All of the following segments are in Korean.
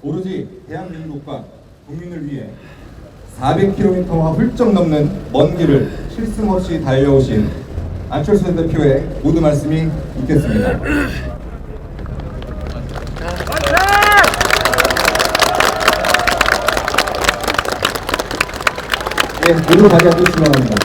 오로지 대한민국과 국민을 위해 400km와 훌쩍 넘는 먼 길을 쉴 틈 없이 달려오신 안철수 대표의 모두 말씀이 있겠습니다. 네, 모두 자리 앉으시기 바랍니다.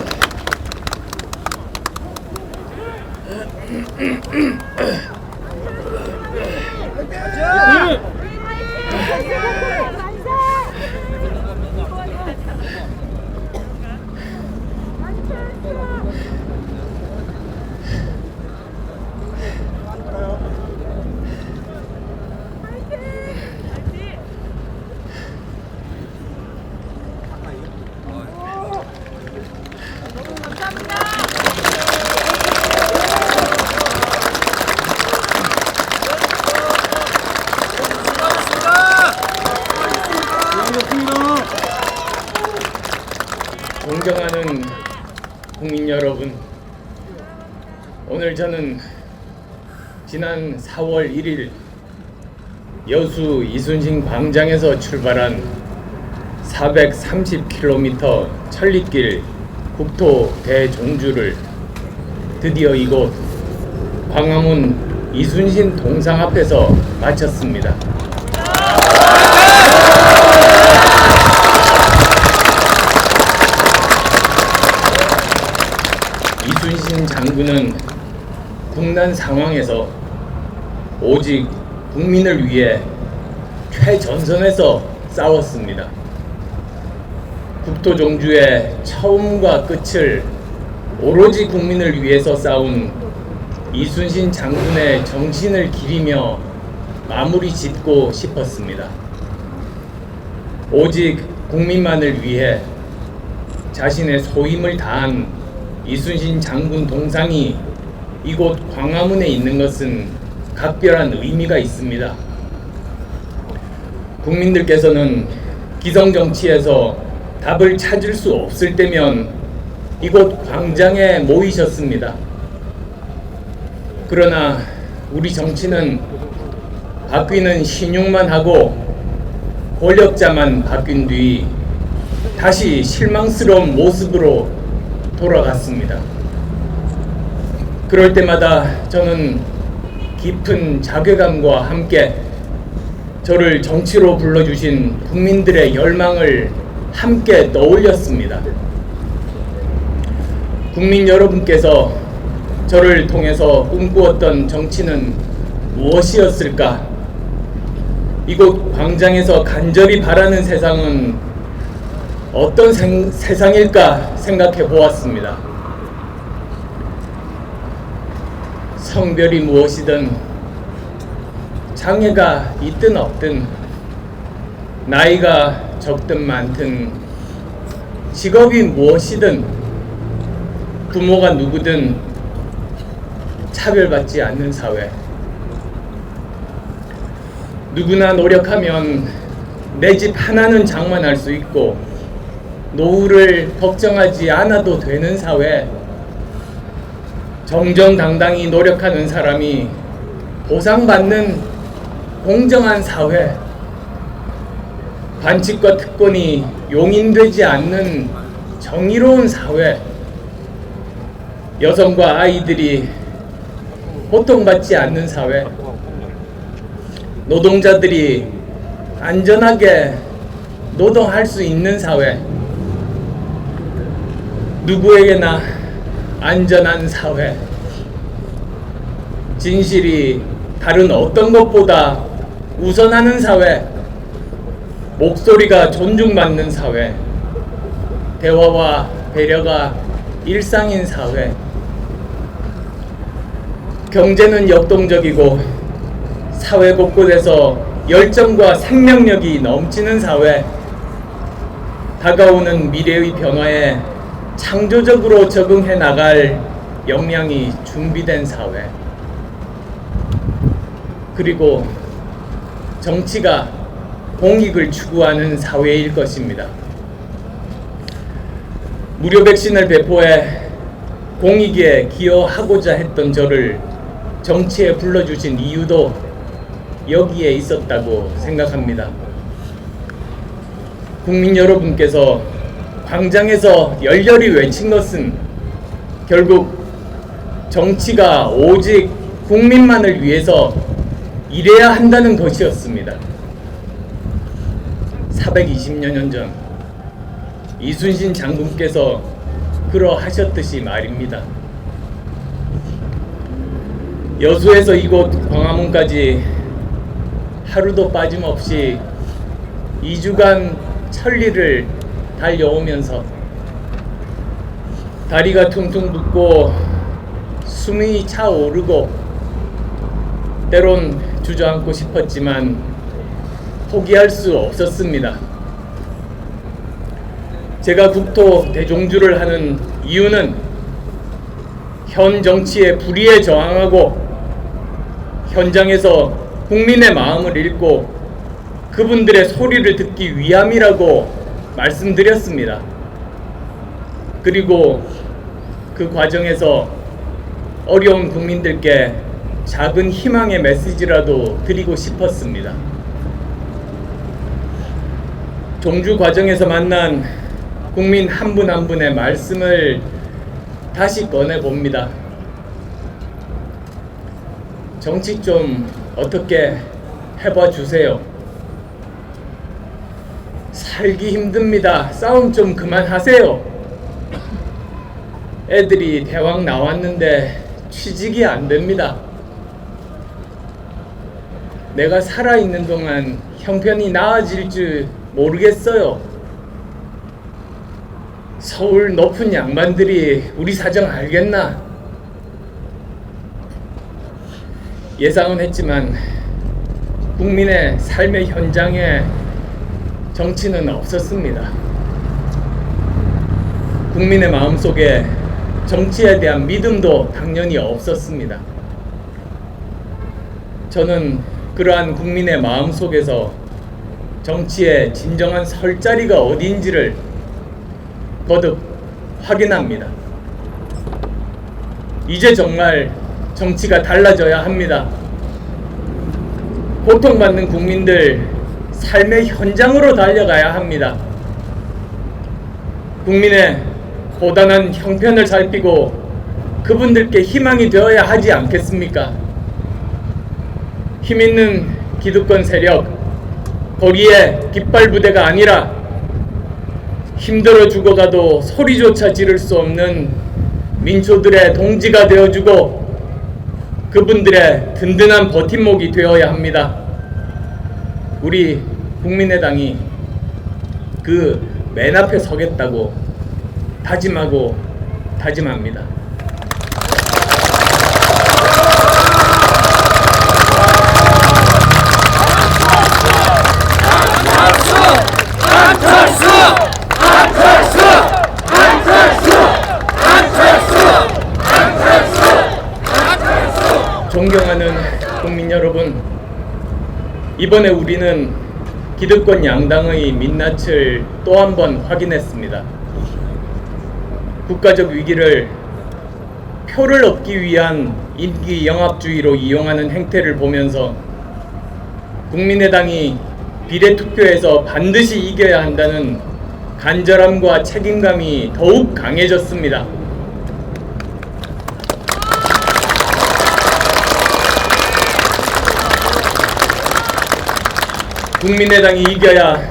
존경하는 국민 여러분, 오늘 저는 지난 4월 1일 여수 이순신 광장에서 출발한 430km 천리길 국토 대종주를 드디어 이곳 광화문 이순신 동상 앞에서 마쳤습니다. 이순신 장군은 국난 상황에서 오직 국민을 위해 최전선에서 싸웠습니다. 국토종주의 처음과 끝을 오로지 국민을 위해서 싸운 이순신 장군의 정신을 기리며 마무리 짓고 싶었습니다. 오직 국민만을 위해 자신의 소임을 다한 이순신 장군 동상이 이곳 광화문에 있는 것은 각별한 의미가 있습니다. 국민들께서는 기성정치에서 답을 찾을 수 없을 때면 이곳 광장에 모이셨습니다. 그러나 우리 정치는 바뀌는 신용만 하고 권력자만 바뀐 뒤 다시 실망스러운 모습으로 돌아갔습니다. 그럴 때마다 저는 깊은 자괴감과 함께 저를 정치로 불러주신 국민들의 열망을 함께 떠올렸습니다. 국민 여러분께서 저를 통해서 꿈꾸었던 정치는 무엇이었을까? 이곳 광장에서 간절히 바라는 세상은 어떤 세상일까 생각해 보았습니다. 성별이 무엇이든, 장애가 있든 없든, 나이가 적든 많든, 직업이 무엇이든, 부모가 누구든 차별받지 않는 사회. 누구나 노력하면 내 집 하나는 장만할 수 있고 노후를 걱정하지 않아도 되는 사회. 정정당당히 노력하는 사람이 보상받는 공정한 사회. 반칙과 특권이 용인되지 않는 정의로운 사회. 여성과 아이들이 고통받지 않는 사회. 노동자들이 안전하게 노동할 수 있는 사회. 누구에게나 안전한 사회. 진실이 다른 어떤 것보다 우선하는 사회. 목소리가 존중받는 사회. 대화와 배려가 일상인 사회. 경제는 역동적이고 사회 곳곳에서 열정과 생명력이 넘치는 사회. 다가오는 미래의 변화에 창조적으로 적응해 나갈 역량이 준비된 사회. 그리고 정치가 공익을 추구하는 사회일 것입니다. 무료 백신을 배포해 공익에 기여하고자 했던 저를 정치에 불러주신 이유도 여기에 있었다고 생각합니다. 국민 여러분께서 광장에서 열렬히 외친 것은 결국 정치가 오직 국민만을 위해서 일해야 한다는 것이었습니다. 420여 년 전 이순신 장군께서 그러하셨듯이 말입니다. 여수에서 이곳 광화문까지 하루도 빠짐없이 2주간 천리를 달려오면서 다리가 퉁퉁 붓고 숨이 차오르고 때론 주저앉고 싶었지만 포기할 수 없었습니다. 제가 국토 대종주를 하는 이유는 현 정치의 불의에 저항하고 현장에서 국민의 마음을 읽고 그분들의 소리를 듣기 위함이라고 말씀드렸습니다. 그리고 그 과정에서 어려운 국민들께 작은 희망의 메시지라도 드리고 싶었습니다. 종주 과정에서 만난 국민 한 분 한 분의 말씀을 다시 꺼내봅니다. 정치 좀 어떻게 해봐 주세요. 살기 힘듭니다. 싸움 좀 그만하세요. 애들이 대학 나왔는데 취직이 안 됩니다. 내가 살아있는 동안 형편이 나아질 줄 모르겠어요. 서울 높은 양반들이 우리 사정 알겠나? 예상은 했지만 국민의 삶의 현장에 정치는 없었습니다. 국민의 마음속에 정치에 대한 믿음도 당연히 없었습니다. 저는 그러한 국민의 마음속에서 정치의 진정한 설 자리가 어디인지를 거듭 확인합니다. 이제 정말 정치가 달라져야 합니다. 고통받는 국민들 삶의 현장으로 달려가야 합니다. 국민의 고단한 형편을 살피고 그분들께 희망이 되어야 하지 않겠습니까? 힘있는 기득권 세력, 거리의 깃발 부대가 아니라 힘들어 죽어가도 소리조차 지를 수 없는 민초들의 동지가 되어주고 그분들의 든든한 버팀목이 되어야 합니다. 우리 국민의당이 그 맨 앞에 서겠다고 다짐하고 다짐합니다. 존경하는 국민 여러분, 이번에 우리는 기득권 양당의 민낯을 또 한 번 확인했습니다. 국가적 위기를 표를 얻기 위한 인기 영합주의로 이용하는 행태를 보면서 국민의당이 비례투표에서 반드시 이겨야 한다는 간절함과 책임감이 더욱 강해졌습니다. 국민의당이 이겨야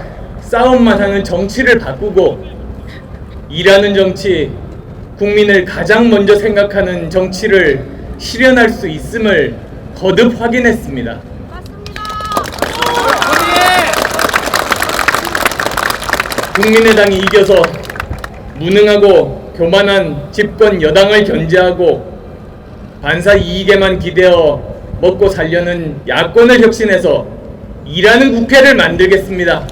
싸움만 하는 정치를 바꾸고 일하는 정치, 국민을 가장 먼저 생각하는 정치를 실현할 수 있음을 거듭 확인했습니다. 국민의당이 이겨서 무능하고 교만한 집권 여당을 견제하고 반사 이익에만 기대어 먹고 살려는 야권을 혁신해서 일하는 국회를 만들겠습니다.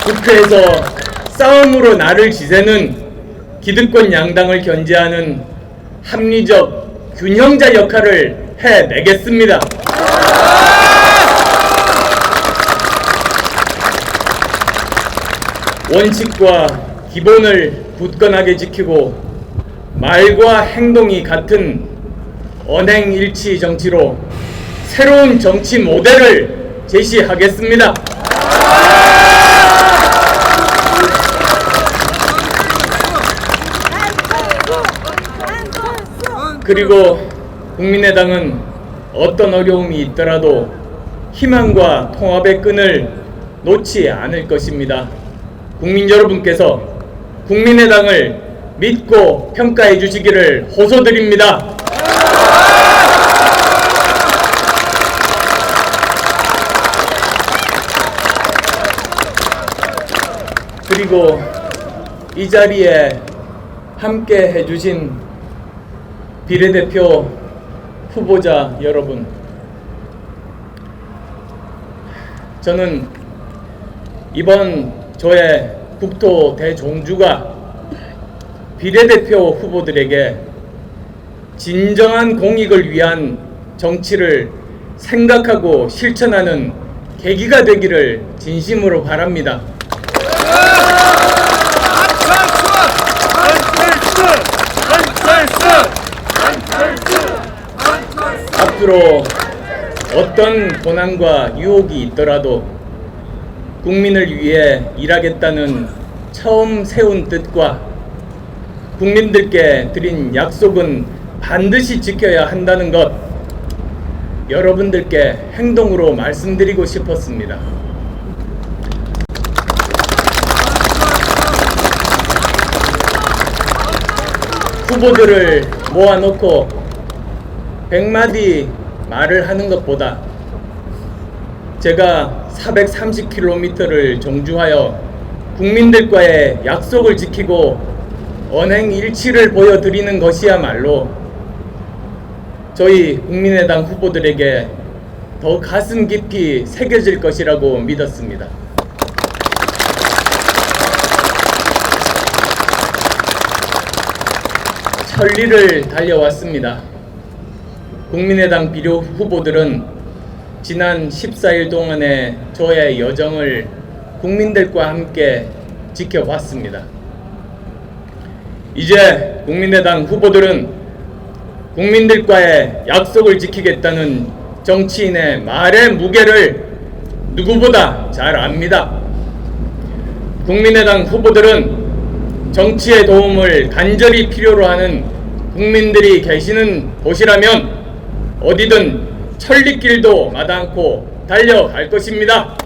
국회에서 싸움으로 나를 지새는 기득권 양당을 견제하는 합리적 균형자 역할을 해내겠습니다. 원칙과 기본을 굳건하게 지키고 말과 행동이 같은 언행일치 정치로 새로운 정치 모델을 제시하겠습니다. 그리고 국민의당은 어떤 어려움이 있더라도 희망과 통합의 끈을 놓지 않을 것입니다. 국민 여러분께서 국민의당을 믿고 평가해 주시기를 호소드립니다. 그리고 이 자리에 함께 해주신 비례대표 후보자 여러분, 저는 이번 저의 국토 대종주가 비례대표 후보들에게 진정한 공익을 위한 정치를 생각하고 실천하는 계기가 되기를 진심으로 바랍니다. 앞으로 어떤 고난과 유혹이 있더라도 국민을 위해 일하겠다는 처음 세운 뜻과 국민들께 드린 약속은 반드시 지켜야 한다는 것, 여러분들께 행동으로 말씀드리고 싶었습니다. 후보들을 모아놓고 100마디 말을 하는 것보다 제가 430km를 정주하여 국민들과의 약속을 지키고 언행일치를 보여드리는 것이야말로 저희 국민의당 후보들에게 더 가슴 깊이 새겨질 것이라고 믿었습니다. 천리를 달려왔습니다. 국민의당 비례 후보들은 지난 14일 동안의 저의 여정을 국민들과 함께 지켜봤습니다. 이제 국민의당 후보들은 국민들과의 약속을 지키겠다는 정치인의 말의 무게를 누구보다 잘 압니다. 국민의당 후보들은 정치의 도움을 간절히 필요로 하는 국민들이 계시는 곳이라면 어디든 천리길도 마다않고 달려갈 것입니다.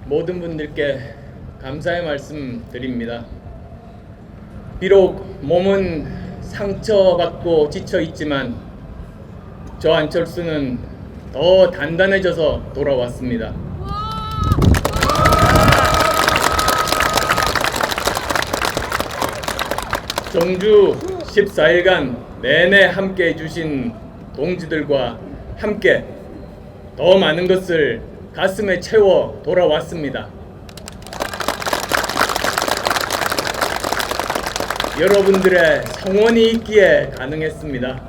모든 분들께 감사의 말씀 드립니다. 비록 몸은 상처받고 지쳐있지만 저 안철수는 더 단단해져서 돌아왔습니다. 정주 14일간 내내 함께 해주신 동지들과 함께 더 많은 것을 가슴에 채워 돌아왔습니다. 여러분들의 성원이 있기에 가능했습니다.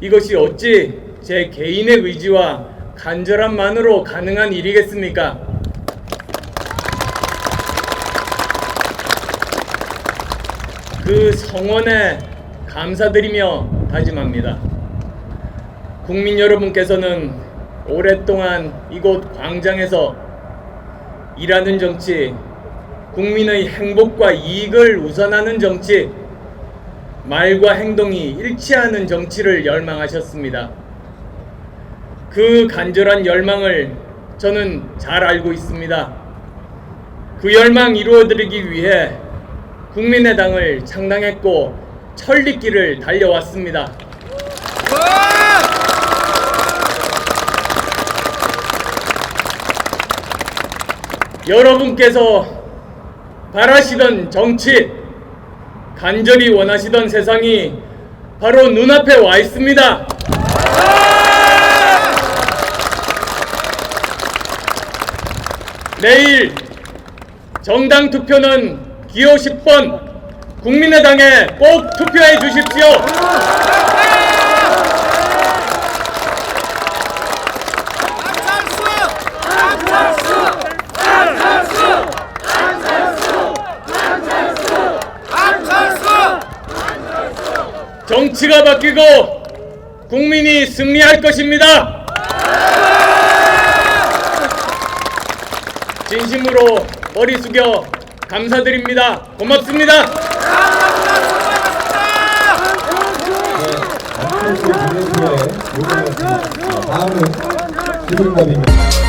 이것이 어찌 제 개인의 의지와 간절함만으로 가능한 일이겠습니까? 그 성원에 감사드리며 다짐합니다. 국민 여러분께서는 오랫동안 이곳 광장에서 일하는 정치, 국민의 행복과 이익을 우선하는 정치, 말과 행동이 일치하는 정치를 열망하셨습니다. 그 간절한 열망을 저는 잘 알고 있습니다. 그 열망 이루어드리기 위해 국민의당을 창당했고 천리길을 달려왔습니다. 여러분께서 바라시던 정치, 간절히 원하시던 세상이 바로 눈앞에 와 있습니다. 내일 정당 투표는 기호 10번 국민의당에 꼭 투표해 주십시오. 정치가 바뀌고 국민이 승리할 것입니다. 진심으로 머리 숙여 감사드립니다. 고맙습니다. 안철수 당대표의 모든 말씀, 다음은 기술감입니다.